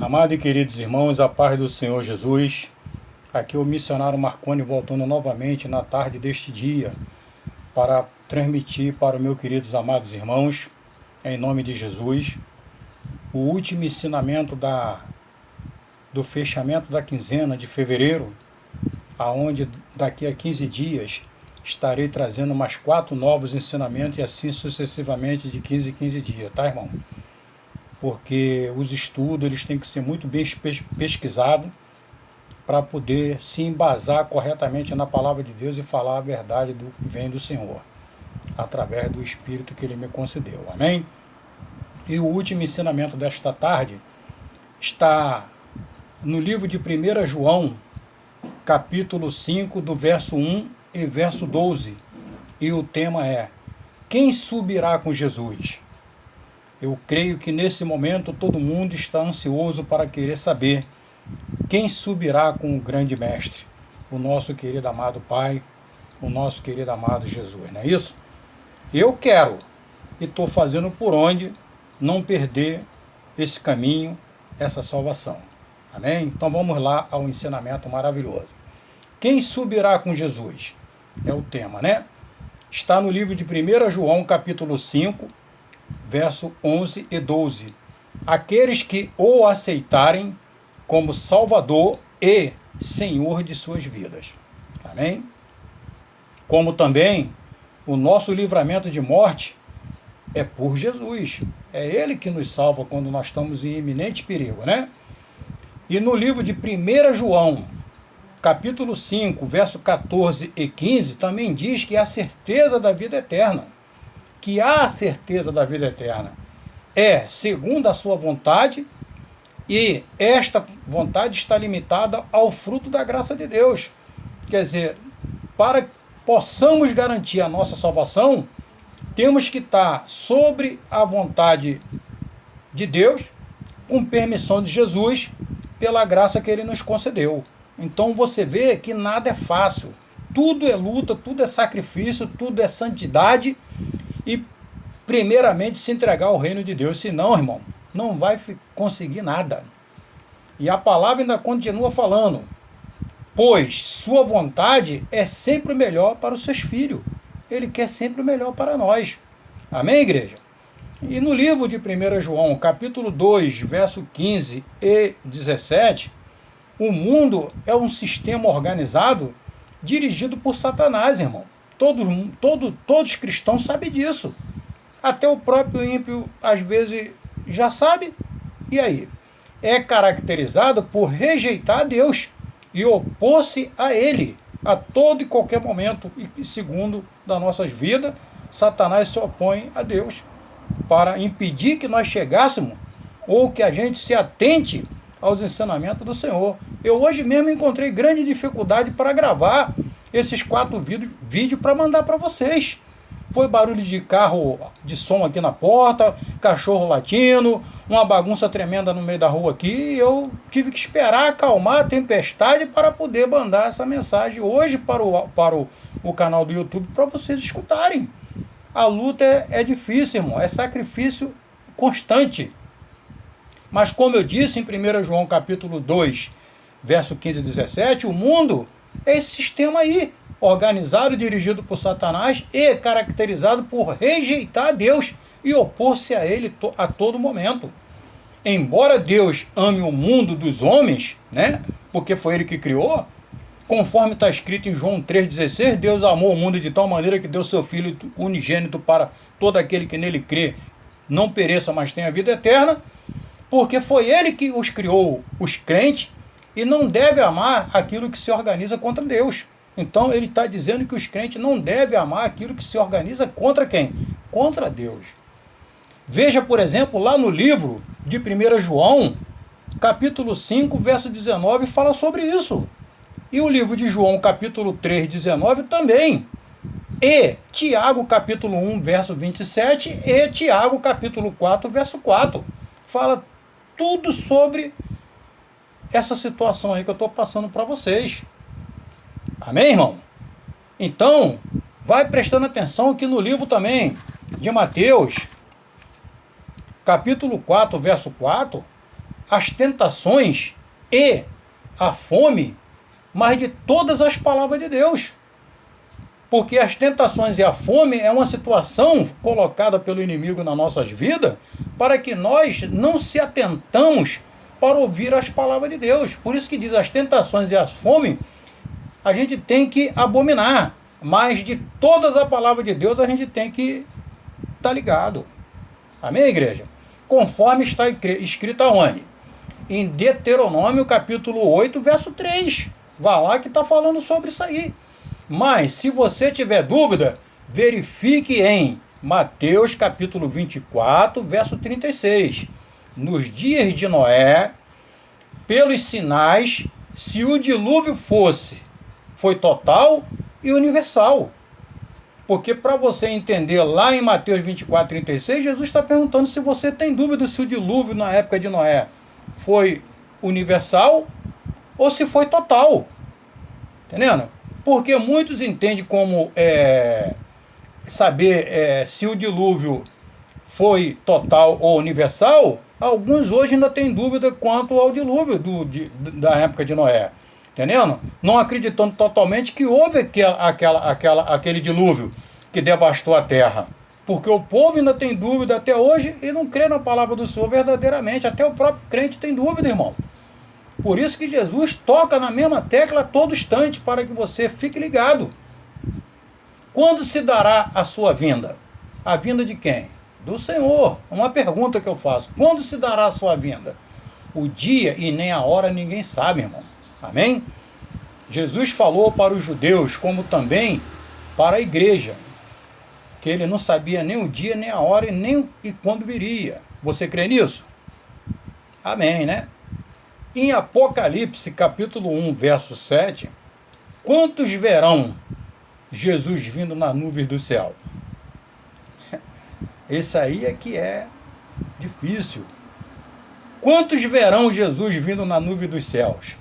Amados e queridos irmãos, a paz do Senhor Jesus. Aqui é o missionário Marconi voltando novamente na tarde deste dia para transmitir para os meus queridos amados irmãos, em nome de Jesus, o último ensinamento do fechamento da quinzena de fevereiro, aonde daqui a 15 dias estarei trazendo mais 4 novos ensinamentos e assim sucessivamente de 15 em 15 dias, tá, irmão? Porque os estudos eles têm que ser muito bem pesquisados para poder se embasar corretamente na palavra de Deus e falar a verdade do que vem do Senhor, através do Espírito que Ele me concedeu. Amém? E o último ensinamento desta tarde está no livro de 1 João, capítulo 5, do verso 1 e verso 12. E o tema é: quem subirá com Jesus? Eu creio que nesse momento todo mundo está ansioso para querer saber quem subirá com o grande mestre, o nosso querido amado Pai, o nosso querido amado Jesus, não é isso? Eu quero e estou fazendo por onde não perder esse caminho, essa salvação. Amém? Então vamos lá ao ensinamento maravilhoso. Quem subirá com Jesus? É o tema, né? Está no livro de 1 João, capítulo 5, verso 11 e 12. Aqueles que o aceitarem como Salvador e Senhor de suas vidas. Amém? Como também o nosso livramento de morte é por Jesus. É Ele que nos salva quando nós estamos em iminente perigo, né? E no livro de 1 João, capítulo 5, verso 14 e 15, também diz que há certeza da vida eterna. Que há a certeza da vida eterna. É segundo a sua vontade, e esta vontade está limitada ao fruto da graça de Deus. Quer dizer, para que possamos garantir a nossa salvação, temos que estar sobre a vontade de Deus, com permissão de Jesus, pela graça que Ele nos concedeu. Então você vê que nada é fácil. Tudo é luta, tudo é sacrifício, tudo é santidade e, primeiramente, se entregar ao reino de Deus. Senão, irmão, não vai conseguir nada. E a palavra ainda continua falando: pois sua vontade é sempre o melhor para os seus filhos. Ele quer sempre o melhor para nós. Amém, igreja? E no livro de 1 João, capítulo 2, verso 15 e 17, o mundo é um sistema organizado dirigido por Satanás, irmão. Todos cristãos sabem disso. Até o próprio ímpio, às vezes, já sabe. E aí? É caracterizado por rejeitar Deus e opor-se a Ele a todo e qualquer momento e segundo das nossas vidas. Satanás se opõe a Deus para impedir que nós chegássemos ou que a gente se atente aos ensinamentos do Senhor. Eu hoje mesmo encontrei grande dificuldade para gravar esses 4 vídeos para mandar para vocês. Foi barulho de carro, de som aqui na porta, cachorro latindo, uma bagunça tremenda no meio da rua aqui, e eu tive que esperar acalmar a tempestade para poder mandar essa mensagem hoje para o canal do YouTube, para vocês escutarem. A luta é difícil, irmão, é sacrifício constante. Mas como eu disse em 1 João capítulo 2, verso 15 e 17, o mundo é esse sistema aí, organizado e dirigido por Satanás e caracterizado por rejeitar Deus e opor-se a Ele a todo momento. Embora Deus ame o mundo dos homens, né, porque foi Ele que criou, conforme está escrito em João 3,16, Deus amou o mundo de tal maneira que deu seu Filho unigênito para todo aquele que nele crê, não pereça, mas tenha vida eterna, porque foi Ele que os criou, os crentes, e não deve amar aquilo que se organiza contra Deus. Então ele está dizendo que os crentes não devem amar aquilo que se organiza contra quem? Contra Deus. Veja, por exemplo, lá no livro de 1 João, capítulo 5, verso 19, fala sobre isso. E o livro de João, capítulo 3, 19 também. E Tiago, capítulo 1, verso 27, e Tiago, capítulo 4, verso 4. Fala tudo sobre essa situação aí que eu estou passando para vocês. Amém, irmão? Então, vai prestando atenção aqui no livro também de Mateus, capítulo 4, verso 4, as tentações e a fome, mas de todas as palavras de Deus. Porque as tentações e a fome é uma situação colocada pelo inimigo nas nossas vidas para que nós não se atentamos para ouvir as palavras de Deus. Por isso que diz, as tentações e a fome a gente tem que abominar, mas de todas as palavras de Deus a gente tem que estar ligado. Amém, igreja? Conforme está escrito aonde? Em Deuteronômio capítulo 8, verso 3. Vá lá que está falando sobre isso aí. Mas, se você tiver dúvida, verifique em Mateus capítulo 24, verso 36. Nos dias de Noé, pelos sinais, se o dilúvio foi total e universal. Porque para você entender lá em Mateus 24, 36, Jesus está perguntando se você tem dúvida se o dilúvio na época de Noé foi universal ou se foi total. Entendendo? Porque muitos entendem como saber se o dilúvio foi total ou universal. Alguns hoje ainda têm dúvida quanto ao dilúvio da época de Noé. Entendendo? Não acreditando totalmente que houve aquele dilúvio que devastou a terra. Porque o povo ainda tem dúvida até hoje e não crê na palavra do Senhor verdadeiramente. Até o próprio crente tem dúvida, irmão. Por isso que Jesus toca na mesma tecla a todo instante, para que você fique ligado. Quando se dará a sua vinda? A vinda de quem? Do Senhor. Uma pergunta que eu faço. Quando se dará a sua vinda? O dia e nem a hora ninguém sabe, irmão. Amém? Jesus falou para os judeus, como também para a igreja, que ele não sabia nem o dia, nem a hora, e quando viria. Você crê nisso? Amém, né? Em Apocalipse, capítulo 1, verso 7, quantos verão Jesus vindo nas nuvens do céu? Esse aí é que é difícil. Quantos verão Jesus vindo na nuvem dos céus?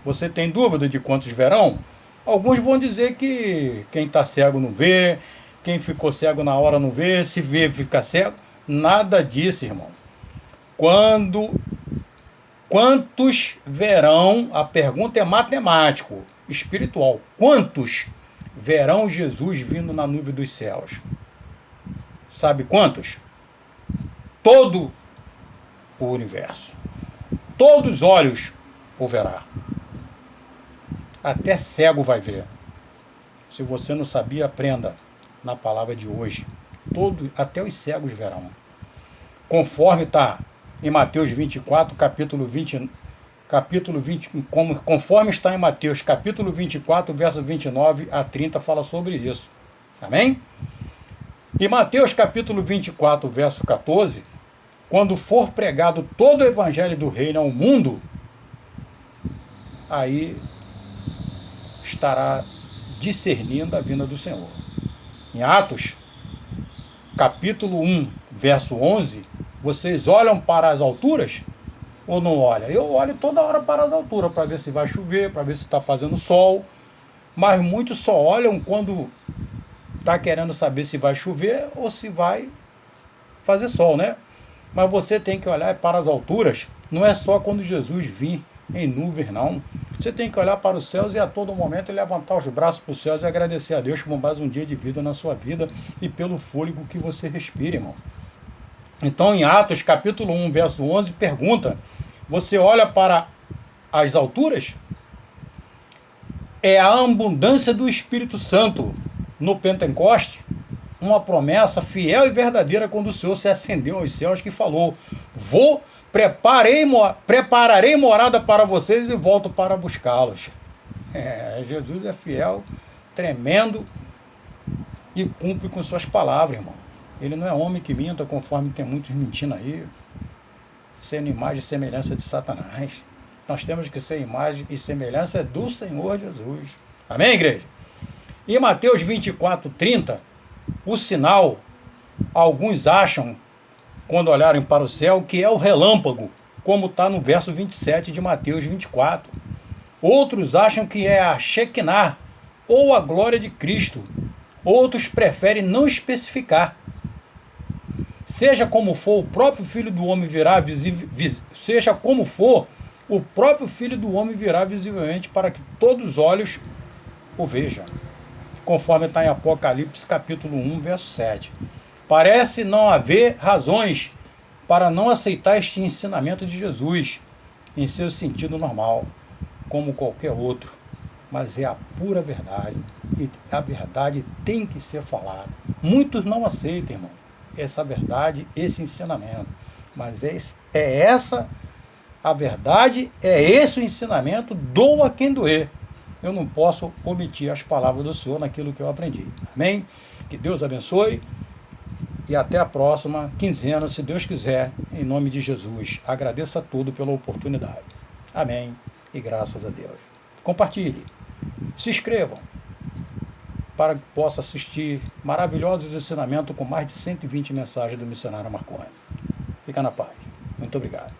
Você tem dúvida de quantos verão? Alguns vão dizer que quem está cego não vê, quem ficou cego na hora não vê, se vê fica cego. Nada disso, irmão. Quantos verão, a pergunta é matemático, espiritual. Quantos verão Jesus vindo na nuvem dos céus? Sabe quantos? Todo o universo. Todos os olhos o verá. Até cego vai ver. Se você não sabia, aprenda na palavra de hoje. Até os cegos verão. Conforme está em Mateus 24, conforme está em Mateus capítulo 24, verso 29 a 30, fala sobre isso. Amém? Em Mateus capítulo 24, verso 14, quando for pregado todo o evangelho do reino ao mundo, aí estará discernindo a vinda do Senhor. Em Atos, capítulo 1, verso 11, vocês olham para as alturas ou não olham? Eu olho toda hora para as alturas, para ver se vai chover, para ver se está fazendo sol, mas muitos só olham quando está querendo saber se vai chover ou se vai fazer sol, né? Mas você tem que olhar para as alturas, não é só quando Jesus vir em nuvens, não. Você tem que olhar para os céus e a todo momento levantar os braços para os céus e agradecer a Deus por mais um dia de vida na sua vida e pelo fôlego que você respira, irmão. Então, em Atos, capítulo 1, verso 11, pergunta, você olha para as alturas? É a abundância do Espírito Santo no Pentecoste, uma promessa fiel e verdadeira quando o Senhor se ascendeu aos céus, que falou, prepararei morada para vocês e volto para buscá-los. Jesus é fiel, tremendo e cumpre com suas palavras, irmão. Ele não é homem que minta, conforme tem muitos mentindo aí, sendo imagem e semelhança de Satanás. Nós temos que ser imagem e semelhança do Senhor Jesus. Amém, igreja? Em Mateus 24, 30, o sinal, alguns acham, quando olharem para o céu, que é o relâmpago, como está no verso 27 de Mateus 24. Outros acham que é a Shekinah, ou a glória de Cristo. Outros preferem não especificar. seja como for, o próprio Filho do Homem virá seja como for, o próprio Filho do Homem virá visivelmente para que todos os olhos o vejam, conforme está em Apocalipse capítulo 1, verso 7. Parece não haver razões para não aceitar este ensinamento de Jesus em seu sentido normal, como qualquer outro, mas é a pura verdade, e a verdade tem que ser falada. Muitos não aceitam, irmão, essa verdade, esse ensinamento, mas é essa a verdade, é esse o ensinamento, doa quem doer. Eu não posso omitir as palavras do Senhor naquilo que eu aprendi. Amém? Que Deus abençoe e até a próxima quinzena, se Deus quiser, em nome de Jesus. Agradeço a tudo pela oportunidade. Amém e graças a Deus. Compartilhe, se inscrevam para que possa assistir maravilhosos ensinamentos com mais de 120 mensagens do missionário Marconi. Fica na paz. Muito obrigado.